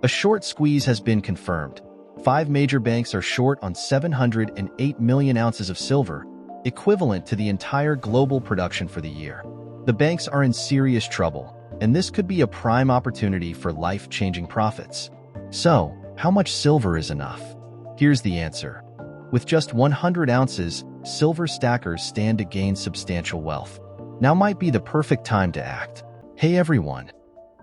A short squeeze has been confirmed. 5 major banks are short on 708 million ounces of silver, equivalent to the entire global production for the year. The banks are in serious trouble, and this could be a prime opportunity for life-changing profits. So, how much silver is enough? Here's the answer. With just 100 ounces, silver stackers stand to gain substantial wealth. Now might be the perfect time to act. Hey everyone!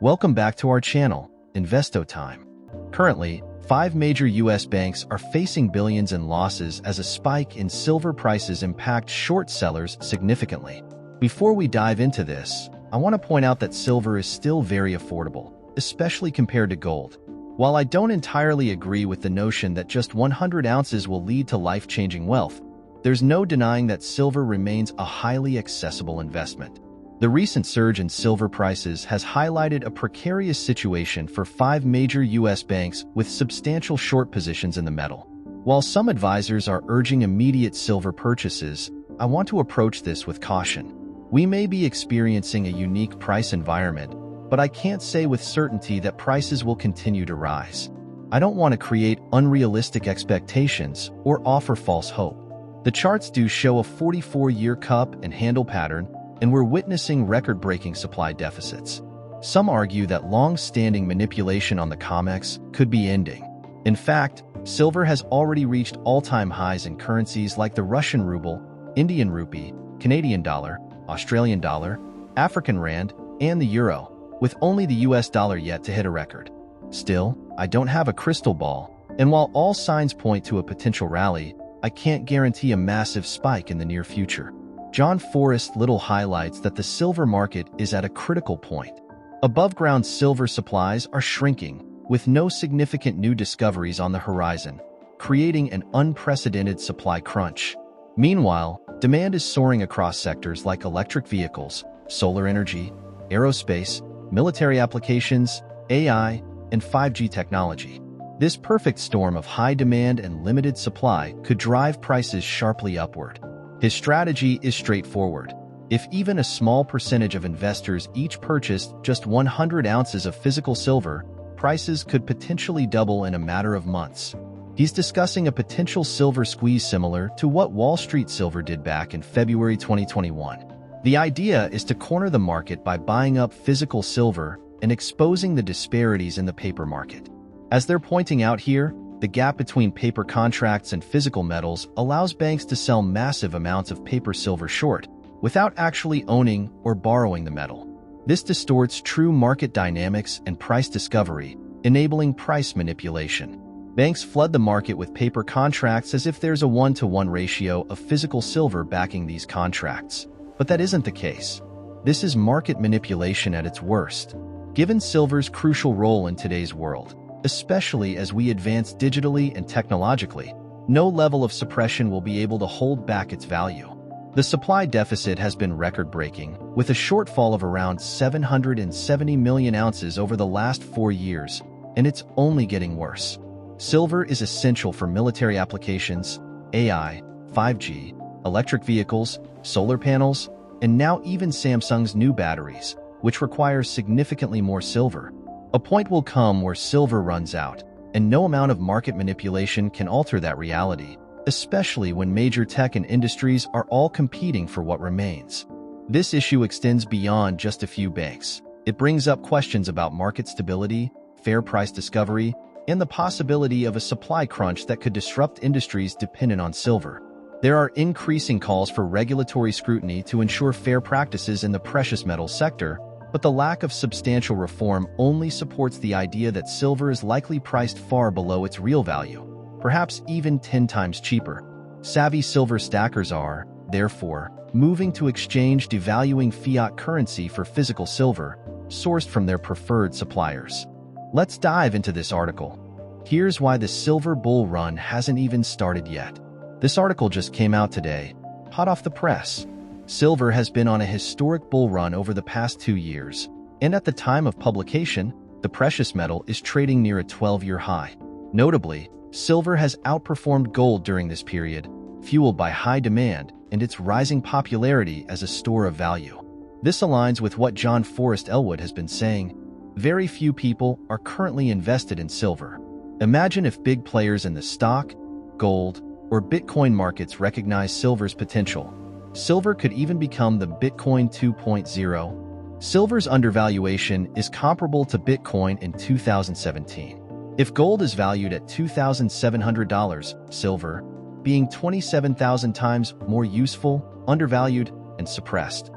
Welcome back to our channel, Investo Time. Currently, 5 major U.S. banks are facing billions in losses as a spike in silver prices impacts short sellers significantly. Before we dive into this, I want to point out that silver is still very affordable, especially compared to gold. While I don't entirely agree with the notion that just 100 ounces will lead to life-changing wealth, there's no denying that silver remains a highly accessible investment. The recent surge in silver prices has highlighted a precarious situation for 5 major U.S. banks with substantial short positions in the metal. While some advisors are urging immediate silver purchases, I want to approach this with caution. We may be experiencing a unique price environment, but I can't say with certainty that prices will continue to rise. I don't want to create unrealistic expectations or offer false hope. The charts do show a 44-year cup and handle pattern, and we're witnessing record-breaking supply deficits. Some argue that long-standing manipulation on the COMEX could be ending. In fact, silver has already reached all-time highs in currencies like the Russian ruble, Indian rupee, Canadian dollar, Australian dollar, African rand, and the euro, with only the US dollar yet to hit a record. Still, I don't have a crystal ball, and while all signs point to a potential rally, I can't guarantee a massive spike in the near future. John Forrest Little highlights that the silver market is at a critical point. Above-ground silver supplies are shrinking, with no significant new discoveries on the horizon, creating an unprecedented supply crunch. Meanwhile, demand is soaring across sectors like electric vehicles, solar energy, aerospace, military applications, AI, and 5G technology. This perfect storm of high demand and limited supply could drive prices sharply upward. His strategy is straightforward. If even a small percentage of investors each purchased just 100 ounces of physical silver, prices could potentially double in a matter of months. He's discussing a potential silver squeeze similar to what Wall Street silver did back in February 2021. The idea is to corner the market by buying up physical silver and exposing the disparities in the paper market. As they're pointing out here, the gap between paper contracts and physical metals allows banks to sell massive amounts of paper silver short, without actually owning or borrowing the metal. This distorts true market dynamics and price discovery, enabling price manipulation. Banks flood the market with paper contracts as if there's a 1-to-1 ratio of physical silver backing these contracts. But that isn't the case. This is market manipulation at its worst. Given silver's crucial role in today's world, especially as we advance digitally and technologically, no level of suppression will be able to hold back its value. The supply deficit has been record-breaking, with a shortfall of around 770 million ounces over the last 4 years, and it's only getting worse. Silver is essential for military applications, AI, 5G, electric vehicles, solar panels, and now even Samsung's new batteries, which require significantly more silver. A point will come where silver runs out, and no amount of market manipulation can alter that reality, especially when major tech and industries are all competing for what remains. This issue extends beyond just a few banks. It brings up questions about market stability, fair price discovery, and the possibility of a supply crunch that could disrupt industries dependent on silver. There are increasing calls for regulatory scrutiny to ensure fair practices in the precious metals sector, but the lack of substantial reform only supports the idea that silver is likely priced far below its real value, perhaps even 10 times cheaper. Savvy silver stackers are, therefore, moving to exchange devaluing fiat currency for physical silver, sourced from their preferred suppliers. Let's dive into this article. Here's why the silver bull run hasn't even started yet. This article just came out today, hot off the press. Silver has been on a historic bull run over the past 2 years, and at the time of publication, the precious metal is trading near a 12-year high. Notably, silver has outperformed gold during this period, fueled by high demand and its rising popularity as a store of value. This aligns with what John Forrest Elwood has been saying. very few people are currently invested in silver. Imagine if big players in the stock, gold, or Bitcoin markets recognize silver's potential. Silver could even become the Bitcoin 2.0. Silver's undervaluation is comparable to Bitcoin in 2017. If gold is valued at $2,700, silver, being 27,000 times more useful, undervalued, and suppressed,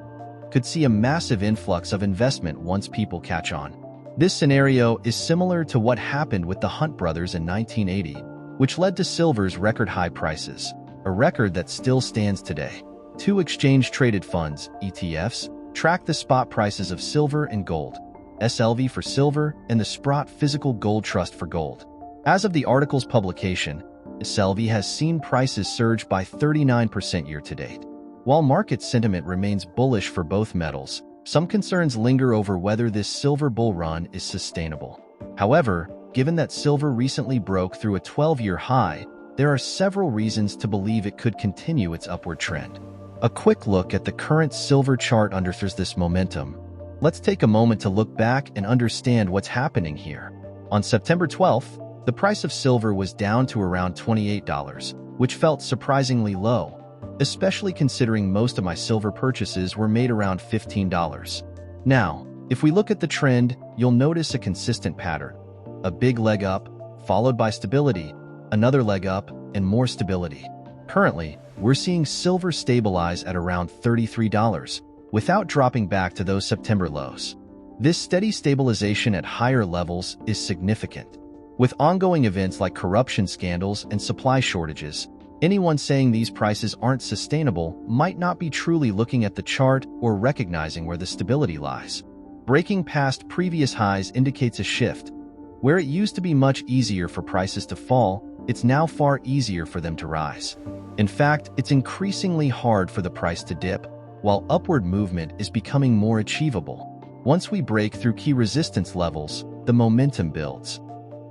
could see a massive influx of investment once people catch on. This scenario is similar to what happened with the Hunt brothers in 1980, which led to silver's record-high prices, a record that still stands today. Two exchange-traded funds, ETFs, track the spot prices of silver and gold, SLV for silver and the Sprott Physical Gold Trust for gold. As of the article's publication, SLV has seen prices surge by 39% year-to-date. While market sentiment remains bullish for both metals, some concerns linger over whether this silver bull run is sustainable. However, given that silver recently broke through a 12-year high, there are several reasons to believe it could continue its upward trend. A quick look at the current silver chart underscores this momentum. Let's take a moment to look back and understand what's happening here. On September 12th, the price of silver was down to around $28, which felt surprisingly low, especially considering most of my silver purchases were made around $15. Now, if we look at the trend, you'll notice a consistent pattern. A big leg up, followed by stability, another leg up, and more stability. Currently, we're seeing silver stabilize at around $33, without dropping back to those September lows. This steady stabilization at higher levels is significant. With ongoing events like corruption scandals and supply shortages, anyone saying these prices aren't sustainable might not be truly looking at the chart or recognizing where the stability lies. Breaking past previous highs indicates a shift. Where it used to be much easier for prices to fall, it's now far easier for them to rise. In fact, it's increasingly hard for the price to dip, while upward movement is becoming more achievable. Once we break through key resistance levels, the momentum builds.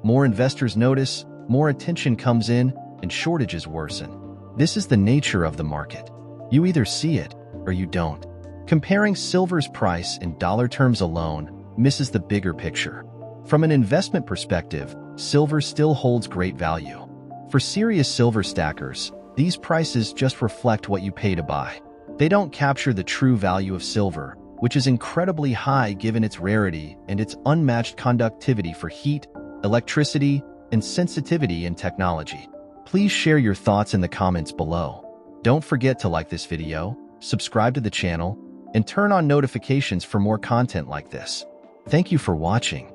More investors notice, more attention comes in, and shortages worsen. This is the nature of the market. You either see it or you don't. Comparing silver's price in dollar terms alone misses the bigger picture. From an investment perspective, silver still holds great value. For serious silver stackers, these prices just reflect what you pay to buy. They don't capture the true value of silver, which is incredibly high given its rarity and its unmatched conductivity for heat, electricity, and sensitivity in technology. Please share your thoughts in the comments below. Don't forget to like this video, subscribe to the channel, and turn on notifications for more content like this. Thank you for watching.